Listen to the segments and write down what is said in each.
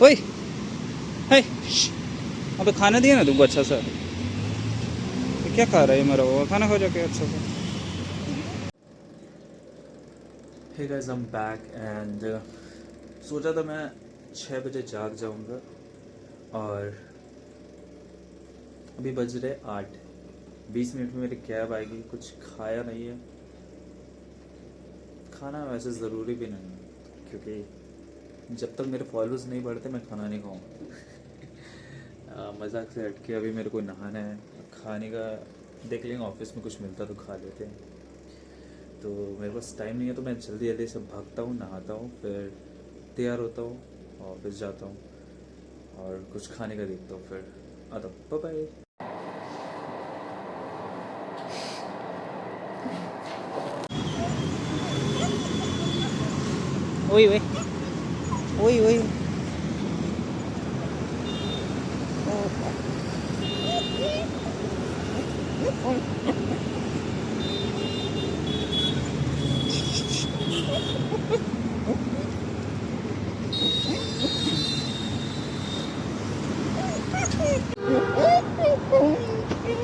ओए है, अबे खाना दिया ना तुमको अच्छा सा। तो क्या खा रहा है मेरा वो खाना खा जाके अच्छा सा। Hey guys, I am back and सोचा था मैं 6 बजे जाग जाऊंगा और अभी बज रहे 8। 20 मिनट में मेरी कैब आएगी। कुछ खाया नहीं है। खाना वैसे ज़रूरी भी नहीं है क्योंकि जब तक मेरे फॉलोअर्स नहीं बढ़ते मैं खाना नहीं खाऊंगा। मजाक से हट के अभी मेरे को नहाना है। खाने का देख लेंगे, ऑफिस में कुछ मिलता तो खा लेते हैं। तो मेरे पास टाइम नहीं है तो मैं जल्दी जल्दी से भागता हूँ, नहाता हूँ, फिर तैयार होता हूँ, ऑफिस जाता हूँ और कुछ खाने का देखता हूँ, फिर आता हूँ। Bye bye. ओए ओए ओए ओए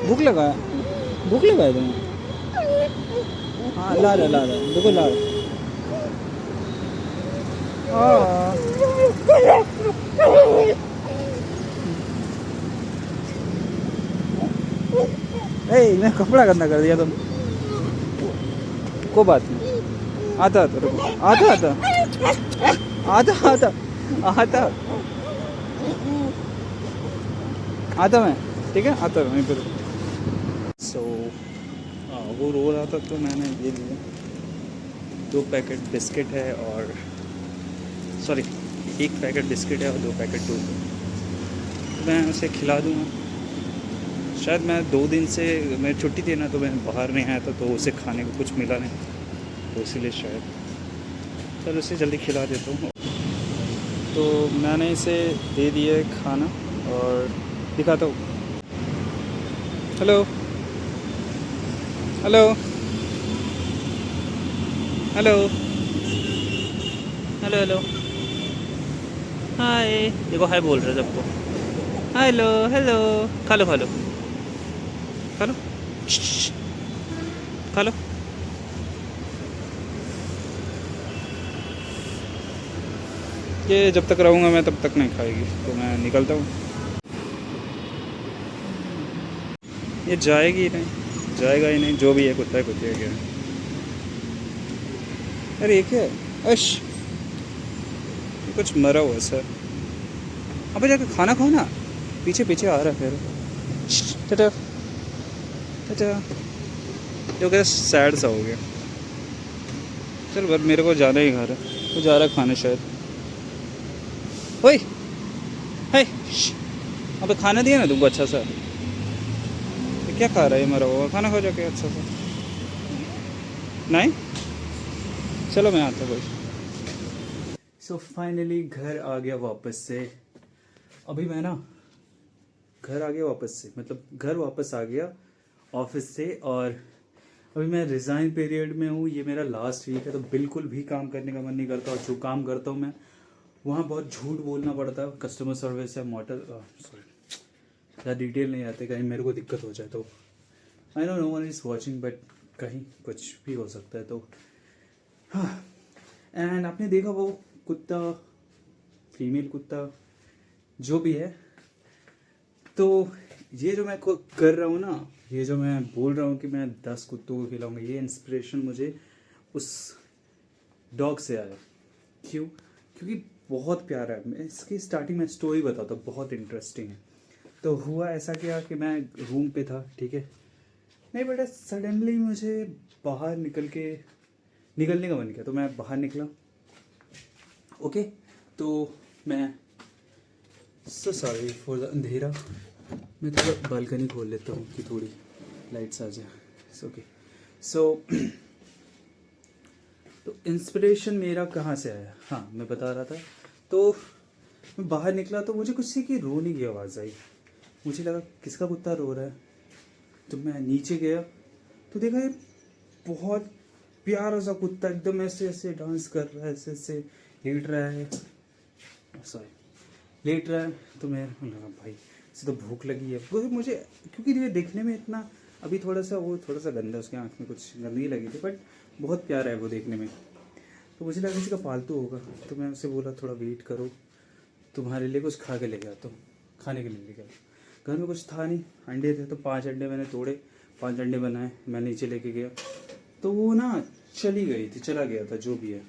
भूख लगा है, भूख लगा है तुम्हें? हाँ ला रहा देखो ला रहा। हाँ ए मैं कपड़ा गंदा कर दिया तुम। को बात नहीं, आता आता रुको, आता आता आता आता आता आता मैं, ठीक है आता वहीं पर। सो वो रो रहा था तो मैंने ये लिया। 2 पैकेट बिस्किट है और सॉरी 1 पैकेट बिस्किट है और 2 पैकेट दूध है। मैं उसे खिला दूँगा। शायद मैं 2 दिन से मैं छुट्टी थी ना तो मैं बाहर नहीं आया था तो उसे खाने को कुछ मिला नहीं, तो इसीलिए शायद चल उसे जल्दी खिला देता हूँ। तो मैंने इसे दे दिया खाना और दिखाता हूँ। Hello hello hello hello hello hi, देखो हाय बोल रहे सबको। हेलो हेलो, खा लो खा लो खा लो खा लो। ये जब तक रहूँगा मैं तब तक नहीं खाएगी तो मैं निकलता हूँ। ये जाएगी ही नहीं, जाएगा ही नहीं, जो भी है कुत्ता है कुत्ते क्या है। अरे ये क्या है? अश ये कुछ मरा हुआ सर। अबे जाके खाना खाओ ना, पीछे पीछे आ रहा है फिर। टाटा टाटा। जो क्या सैड सा हो गया। चल बस मेरे को जाना ही घर है, वो जा रहा है खाने शायद। ओए है, अबे खाना दिया ना तुमको अच्छा सा। ये क्या खा रहा है मेरा वो खाना खा जाके अच्छा सा। नहीं चलो मैं आता हूँ। सो फाइनली घर आ गया वापस से। अभी मैं ना घर आ गया वापस से, मतलब घर वापस आ गया ऑफिस से। और अभी मैं रिज़ाइन पीरियड में हूँ। ये मेरा लास्ट वीक है तो बिल्कुल भी काम करने का मन नहीं करता। और जो काम करता हूँ मैं वहाँ बहुत झूठ बोलना पड़ता है। कस्टमर सर्विस या मोटर सॉरी ज़्यादा डिटेल नहीं आते, कहीं मेरे को दिक्कत हो जाए तो। I know no one is watching but कहीं कुछ भी हो सकता है तो। हाँ, एंड आपने देखा वो कुत्ता, फीमेल कुत्ता जो भी है, तो ये जो मैं कर रहा हूँ ना, ये जो मैं बोल रहा हूँ कि मैं 10 कुत्तों को खिलाऊंगा, ये इंस्पिरेशन मुझे उस डॉग से आया। क्यों? क्योंकि बहुत प्यारा है। मैं इसकी स्टार्टिंग में स्टोरी बताता हूँ, बहुत इंटरेस्टिंग है। तो हुआ ऐसा क्या कि मैं रूम पे था, ठीक है, नहीं बेटा, सडनली मुझे बाहर निकलने का मन किया तो मैं बाहर निकला। ओके, तो मैं सो सॉरी फॉर द अंधेरा। मैं थोड़ा बालकनी खोल लेता हूँ कि थोड़ी लाइट्स आ जाए। ओके, सो तो इंस्पिरेशन मेरा कहाँ से आया, हाँ मैं बता रहा था। तो मैं बाहर निकला तो मुझे कुछ सी की रोने की आवाज़ आई। मुझे लगा किसका कुत्ता रो रहा है। तो मैं नीचे गया तो देखा ये बहुत प्यारा सा कुत्ता एकदम ऐसे ऐसे डांस कर रहा है, ऐसे ऐसे लेट रहा है। सॉरी, लेट रहा है तो मैं लगा भाई इसे तो भूख लगी है मुझे, क्योंकि ये देखने में इतना अभी थोड़ा सा गंदा, उसके आँख में कुछ गंदगी लगी थी, बट बहुत प्यारा है वो देखने में। तो मुझे लगा किसी का पालतू होगा, तो मैं उससे बोला थोड़ा वेट करो, तुम्हारे लिए कुछ खा के ले गया, तो खाने के लिए ले गया। घर में कुछ था नहीं, अंडे थे तो 5 अंडे मैंने तोड़े, 5 अंडे बनाए, मैं नीचे लेके गया तो वो ना चला गया था जो भी है,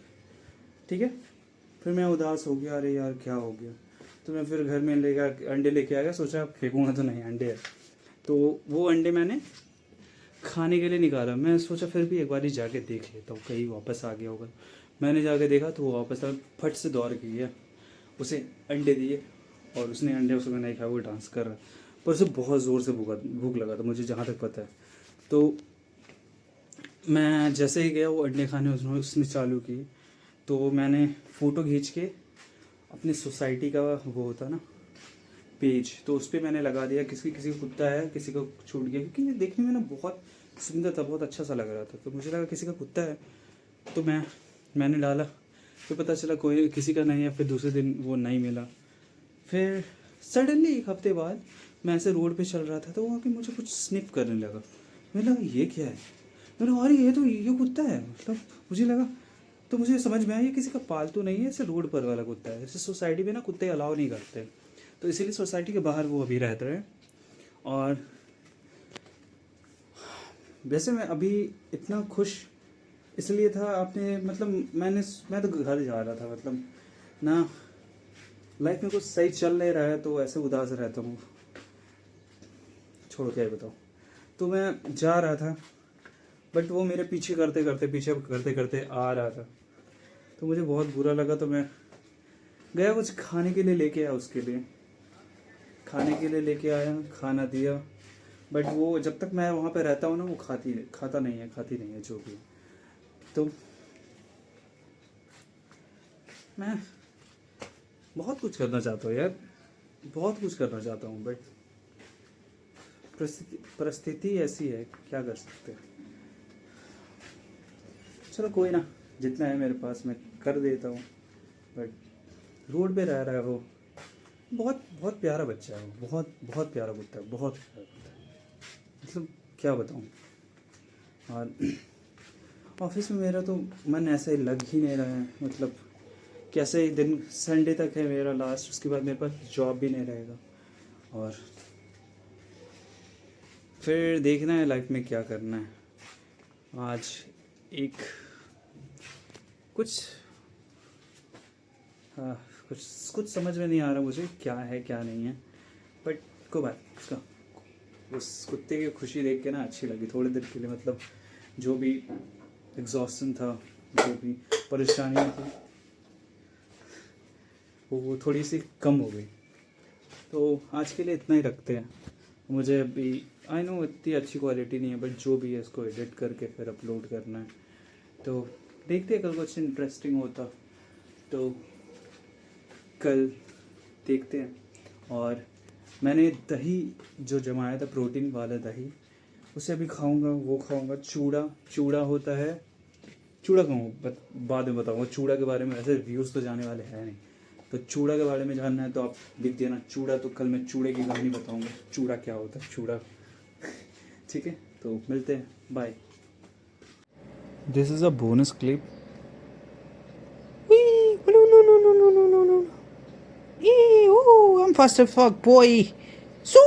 ठीक है। फिर मैं उदास हो गया, अरे यार क्या हो गया, तो मैं फिर घर में अंडे लेके आ गया, सोचा फेंकूंगा तो नहीं, अंडे है। तो वो अंडे मैंने खाने के लिए निकाला, मैं सोचा फिर भी एक बार ही जाके देख लेता हूँ कहीं वापस आ गया होगा। मैंने जाके देखा तो वो वापस आ, फट से दौड़ के गया, उसे अंडे दिए और उसने अंडे उसको नहीं खाया, वो डांस कर रहा, पर उसे बहुत ज़ोर से भूख लगा था मुझे जहाँ तक पता है। तो मैं जैसे ही गया वो अंडे खाने उसने चालू की, तो मैंने फ़ोटो खींच के अपनी सोसाइटी का वो होता ना पेज, तो उस पर मैंने लगा दिया, किसी का कुत्ता है, किसी को छूट गया, क्योंकि ये देखने में ना बहुत सुंदर था, बहुत अच्छा सा लग रहा था, तो मुझे लगा किसी का कुत्ता है, तो मैंने डाला, फिर पता चला कोई किसी का नहीं है, फिर दूसरे दिन वो नहीं मिला। फिर सडनली 1 हफ्ते बाद मैं ऐसे रोड पे चल रहा था, तो वो आके मुझे कुछ स्निफ करने लगा, मुझे लगा ये क्या है, मैंने अरे ये कुत्ता है, मतलब मुझे लगा, तो मुझे समझ में आया ये किसी का पालतू नहीं है, ऐसे रोड पर वाला कुत्ता है, जैसे सोसाइटी में ना कुत्ते अलाउ नहीं करते, तो इसीलिए सोसाइटी के बाहर वो अभी रहते हैं। और वैसे मैं अभी इतना खुश इसलिए था, आपने मतलब मैं तो घर जा रहा था, मतलब ना लाइफ में कुछ सही चल नहीं रहा है, तो ऐसे उदास रहता हूँ, छोड़ो क्या ही बताओ। तो मैं जा रहा था, बट वो मेरे पीछे करते करते आ रहा था, तो मुझे बहुत बुरा लगा, तो मैं गया कुछ खाने के लिए लेके आया, उसके लिए खाने के लिए लेके आया, खाना दिया, बट वो जब तक मैं वहाँ पे रहता हूँ ना, वो खाती नहीं है जो भी। तो मैं बहुत कुछ करना चाहता हूँ यार, बहुत कुछ करना चाहता हूँ, बट परिस्थिति ऐसी है, क्या कर सकते हैं। चलो कोई ना, जितना है मेरे पास मैं कर देता हूँ, बट रोड पे रह रहा है वो, बहुत प्यारा बच्चा है वो, बहुत प्यारा कुत्ता है, बहुत प्यारा कुत्ता है, मतलब क्या बताऊँ। और ऑफिस में मेरा तो मन ऐसे ही लग ही नहीं रहा है, मतलब कैसे ही दिन संडे तक है मेरा लास्ट, उसके बाद मेरे पास जॉब भी नहीं रहेगा, और फिर देखना है लाइफ में क्या करना है। आज एक कुछ समझ में नहीं आ रहा मुझे क्या है क्या नहीं है, बट कोई बात उसका, उस कुत्ते की खुशी देख के ना अच्छी लगी थोड़ी देर के लिए, मतलब जो भी एग्जॉस्टन था, जो भी परेशानियाँ थी, वो थोड़ी सी कम हो गई। तो आज के लिए इतना ही रखते हैं। मुझे अभी आई नो इतनी अच्छी क्वालिटी नहीं है, बट जो भी है इसको एडिट करके फिर अपलोड करना है, तो देखते हैं कल कुछ इंटरेस्टिंग होता तो कल देखते हैं। और मैंने दही जो जमाया था, प्रोटीन वाला दही, उसे अभी खाऊंगा, वो खाऊंगा। चूड़ा होता है, चूड़ा खाऊंगा, बाद में बताऊंगा चूड़ा के बारे में, ऐसे व्यूज़ तो जाने वाले हैं नहीं, तो चूड़ा के बारे में जानना है तो आप लिख देना चूड़ा, तो कल मैं चूड़े की कहानी बताऊंगा, चूड़ा क्या होता है, चूड़ा ठीक है, तो मिलते हैं, bye. This is a bonus clip. No. I'm fast as fuck, boy. So,